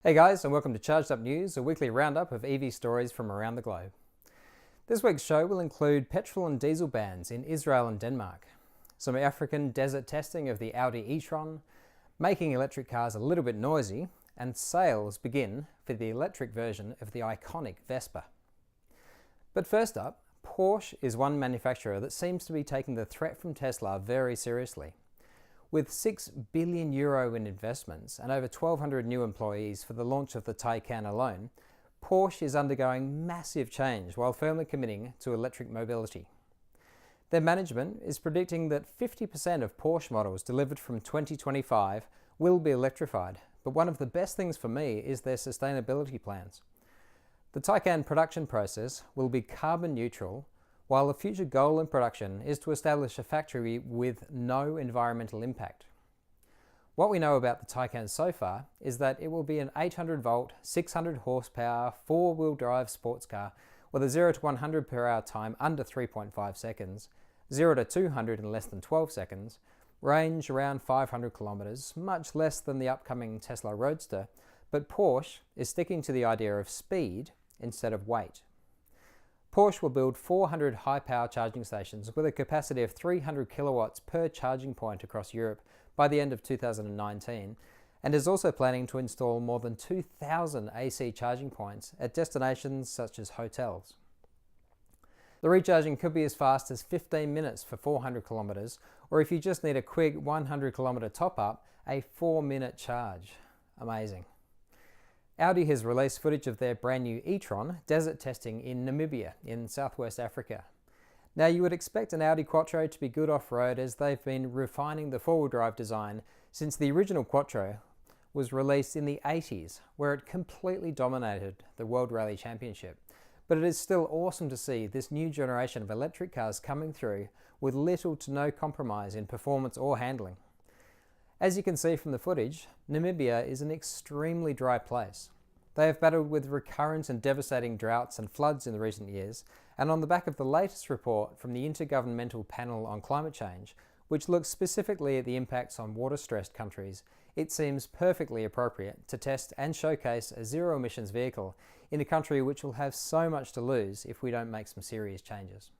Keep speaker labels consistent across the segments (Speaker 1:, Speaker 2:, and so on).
Speaker 1: Hey guys, and welcome to Charged Up News, a weekly roundup of EV stories from around the globe. This week's show will include petrol and diesel bans in Israel and Denmark, some African desert testing of the Audi E-Tron, making electric cars a little bit noisy, and sales begin for the electric version of the iconic Vespa. But first up, Porsche is one manufacturer that seems to be taking the threat from Tesla very seriously. With €6 billion in investments and over 1,200 new employees for the launch of the Taycan alone, Porsche is undergoing massive change while firmly committing to electric mobility. Their management is predicting that 50% of Porsche models delivered from 2025 will be electrified, but one of the best things for me is their sustainability plans. The Taycan production process will be carbon neutral, while the future goal in production is to establish a factory with no environmental impact. What we know about the Taycan so far is that it will be an 800-volt, 600 horsepower, four-wheel drive sports car with a 0 to 100 per hour time under 3.5 seconds, 0 to 200 in less than 12 seconds, range around 500 kilometers, much less than the upcoming Tesla Roadster, but Porsche is sticking to the idea of speed instead of weight. Porsche will build 400 high-power charging stations with a capacity of 300 kilowatts per charging point across Europe by the end of 2019, and is also planning to install more than 2,000 AC charging points at destinations such as hotels. The recharging could be as fast as 15 minutes for 400 kilometers, or if you just need a quick 100 kilometer top-up, a 4-minute charge. Amazing. Audi has released footage of their brand new E-Tron desert testing in Namibia in southwest Africa. Now you would expect an Audi Quattro to be good off-road as they've been refining the four-wheel drive design since the original Quattro was released in the 80s, where it completely dominated the World Rally Championship. But it is still awesome to see this new generation of electric cars coming through with little to no compromise in performance or handling. As you can see from the footage, Namibia is an extremely dry place. They have battled with recurrent and devastating droughts and floods in the recent years, and on the back of the latest report from the Intergovernmental Panel on Climate Change, which looks specifically at the impacts on water-stressed countries, it seems perfectly appropriate to test and showcase a zero-emissions vehicle in a country which will have so much to lose if we don't make some serious changes.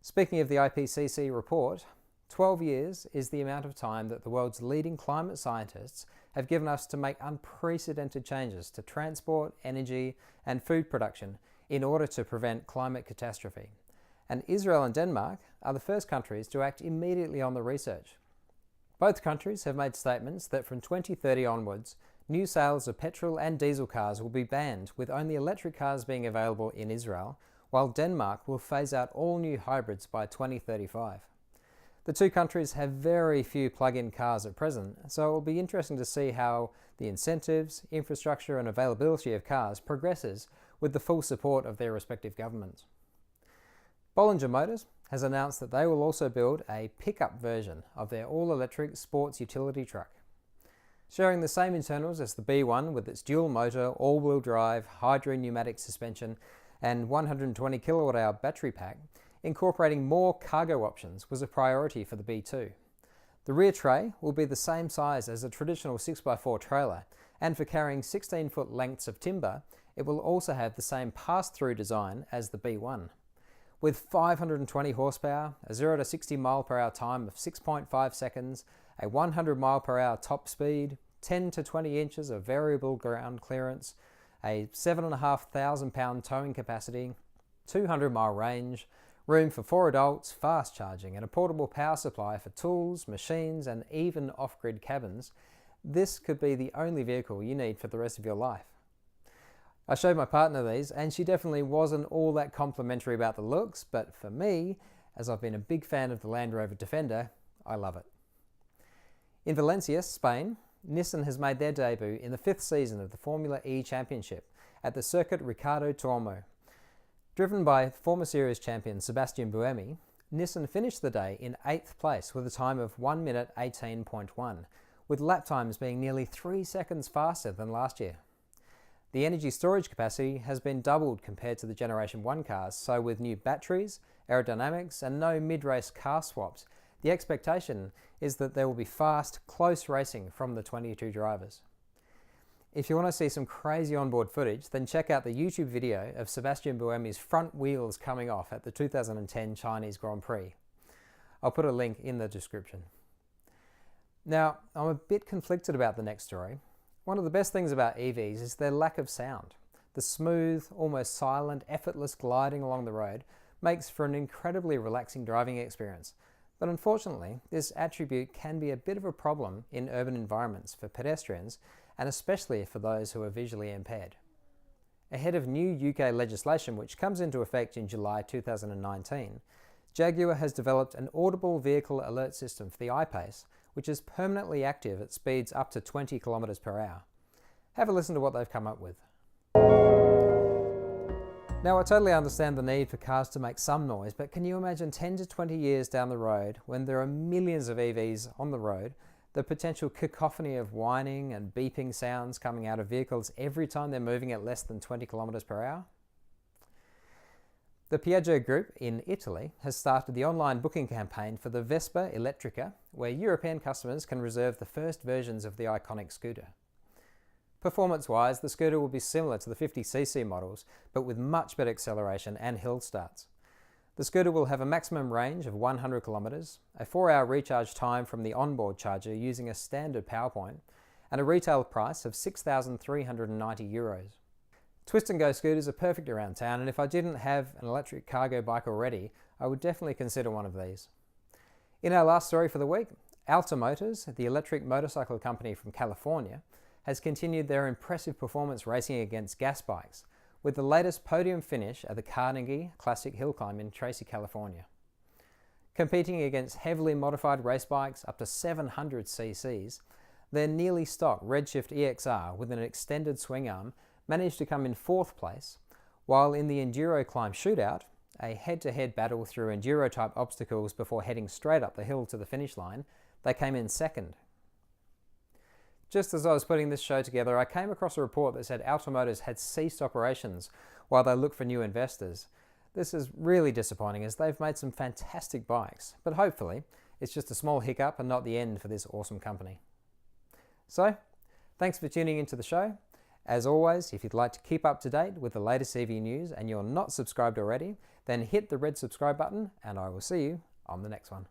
Speaker 1: Speaking of the IPCC report, 12 years is the amount of time that the world's leading climate scientists have given us to make unprecedented changes to transport, energy, and food production in order to prevent climate catastrophe. And Israel and Denmark are the first countries to act immediately on the research. Both countries have made statements that from 2030 onwards, new sales of petrol and diesel cars will be banned, with only electric cars being available in Israel, while Denmark will phase out all new hybrids by 2035. The two countries have very few plug-in cars at present, so it will be interesting to see how the incentives, infrastructure and availability of cars progresses with the full support of their respective governments. Bollinger Motors has announced that they will also build a pickup version of their all-electric sports utility truck. Sharing the same internals as the B1 with its dual motor, all-wheel drive, hydro-pneumatic suspension and 120 kilowatt-hour battery pack, incorporating more cargo options was a priority for the B2. The rear tray will be the same size as a traditional 6x4 trailer, and for carrying 16-foot lengths of timber, it will also have the same pass-through design as the B1. With 520 horsepower, a 0 to 60 mile per hour time of 6.5 seconds, a 100 mile per hour top speed, 10 to 20 inches of variable ground clearance, a 7,500 pound towing capacity, 200 mile range, room for 4 adults, fast charging, and a portable power supply for tools, machines, and even off-grid cabins, this could be the only vehicle you need for the rest of your life. I showed my partner these, and she definitely wasn't all that complimentary about the looks, but for me, as I've been a big fan of the Land Rover Defender, I love it. In Valencia, Spain, Nissan has made their debut in the 5th season of the Formula E Championship at the Circuit Ricardo Tormo. Driven by former series champion Sebastian Buemi, Nissan finished the day in 8th place with a time of 1 minute 18.1, with lap times being nearly 3 seconds faster than last year. The energy storage capacity has been doubled compared to the Generation 1 cars, so with new batteries, aerodynamics and no mid-race car swaps, the expectation is that there will be fast, close racing from the 22 drivers. If you want to see some crazy onboard footage, then check out the YouTube video of Sebastian Buemi's front wheels coming off at the 2010 Chinese Grand Prix. I'll put a link in the description. Now, I'm a bit conflicted about the next story. One of the best things about EVs is their lack of sound. The smooth, almost silent, effortless gliding along the road makes for an incredibly relaxing driving experience. But unfortunately, this attribute can be a bit of a problem in urban environments for pedestrians, and especially for those who are visually impaired. Ahead of new UK legislation which comes into effect in July 2019, Jaguar has developed an audible vehicle alert system for the I-Pace, which is permanently active at speeds up to 20 km per hour. Have a listen to what they've come up with. Now, I totally understand the need for cars to make some noise, but can you imagine 10 to 20 years down the road, when there are millions of EVs on the road, the potential cacophony of whining and beeping sounds coming out of vehicles every time they're moving at less than 20 km per hour? The Piaggio Group in Italy has started the online booking campaign for the Vespa Electrica, where European customers can reserve the first versions of the iconic scooter. Performance-wise, the scooter will be similar to the 50cc models, but with much better acceleration and hill starts. The scooter will have a maximum range of 100 kilometres, a 4-hour recharge time from the onboard charger using a standard power point, and a retail price of €6,390. Twist and go scooters are perfect around town, and if I didn't have an electric cargo bike already, I would definitely consider one of these. In our last story for the week, Alta Motors, the electric motorcycle company from California, has continued their impressive performance racing against gas bikes, with the latest podium finish at the Carnegie Classic Hill Climb in Tracy, California. Competing against heavily modified race bikes up to 700 cc's, their nearly stock Redshift EXR with an extended swing arm managed to come in 4th place, while in the Enduro Climb Shootout, a head-to-head battle through Enduro-type obstacles before heading straight up the hill to the finish line, they came in 2nd. Just as I was putting this show together, I came across a report that said Alta Motors had ceased operations while they look for new investors. This is really disappointing as they've made some fantastic bikes, but hopefully it's just a small hiccup and not the end for this awesome company. So, thanks for tuning into the show. As always, if you'd like to keep up to date with the latest EV news and you're not subscribed already, then hit the red subscribe button and I will see you on the next one.